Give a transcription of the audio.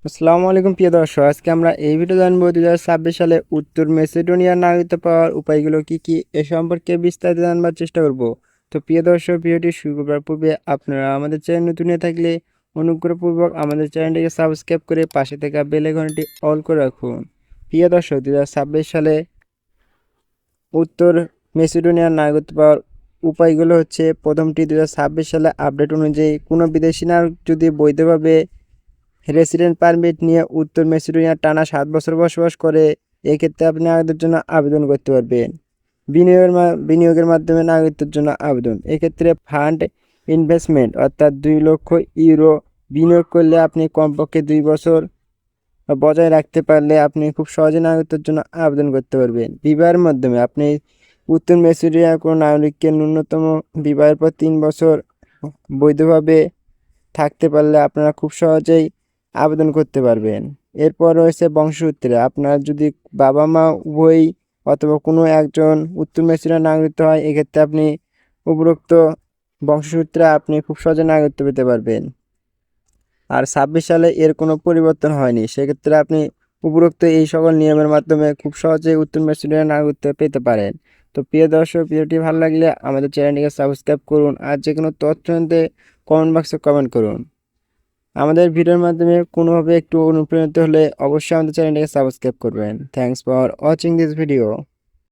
আসসালামু আলাইকুম প্রিয় দর্শক, আজকে আমরা এই ভিডিও জানবো 2026 সালে উত্তর মেসিডোনিয়ার নাগরিকত্ব পাওয়ার উপায়গুলো কি কি এ সম্পর্কে বিস্তারিত জানবার চেষ্টা করব। তো প্রিয় দর্শক, ভিডিওটি শুরু করার পূর্বে আপনারা আমাদের চ্যানেল নতুন হয়ে থাকলে অনুগ্রহপূর্বক আমাদের চ্যানেলটিকে সাবস্ক্রাইব করে পাশে থাকা বেল আইকনটি অল করে রাখুন। প্রিয় দর্শক, 2026 সালে উত্তর মেসিডোনিয়ার নাগরিকত্ব পাওয়ার উপায়গুলো হচ্ছে, প্রথমটি 2026 সালে আপডেট অনুযায়ী কোনো বিদেশি নাগরিক যদি বৈধভাবে রেসিডেন্ট পারমিট নিয়ে উত্তর মেসিডোনিয়ার টানা 7 বছর বসবাস করে, এক্ষেত্রে আপনি নাগরিকত্বের জন্য আবেদন করতে পারবেন। বিনিয়োগের মাধ্যমে নাগরিকত্বের জন্য আবেদন, এক্ষেত্রে ফান্ড ইনভেস্টমেন্ট অর্থাৎ 2 লক্ষ ইউরো বিনিয়োগ করলে আপনি কমপক্ষে 2 বছর বজায় রাখতে পারলে আপনি খুব সহজে নাগরিকত্বের জন্য আবেদন করতে পারবেন। বিবাহের মাধ্যমে আপনি উত্তর মেসিডোনিয়ার কোনো নাগরিককে ন্যূনতম বিবাহের পর 3 বছর বৈধভাবে থাকতে পারলে আপনারা খুব সহজেই আবেদন করতে পারবেন। এরপর রয়েছে বংশসূত্রে, আপনার যদি বাবা মা উভয়ই অথবা কোনো একজন উত্তর মেসিডোনিয়ার নাগরিকত্ব হয়, এক্ষেত্রে আপনি উপরোক্ত বংশসূত্রে আপনি খুব সহজে নাগরিকত্ব পেতে পারবেন। আর 26 সালে এর কোনো পরিবর্তন হয়নি, সেক্ষেত্রে আপনি উপরোক্ত এই সকল নিয়মের মাধ্যমে খুব সহজেই উত্তর মেসিডোনিয়ার নাগরিকত্ব পেতে পারেন। তো প্রিয় দর্শক, ভিডিওটি ভালো লাগলে আমাদের চ্যানেলটিকে সাবস্ক্রাইব করুন, আর যে কোনো তথ্য জানতে কমেন্ট বক্সে কমেন্ট করুন। আমাদের ভিডিওর মাধ্যমে কোনোভাবে একটু অনুপ্রাণিত হলে অবশ্যই আমাদের চ্যানেলটিকে সাবস্ক্রাইব করবেন। Thanks for watching this video.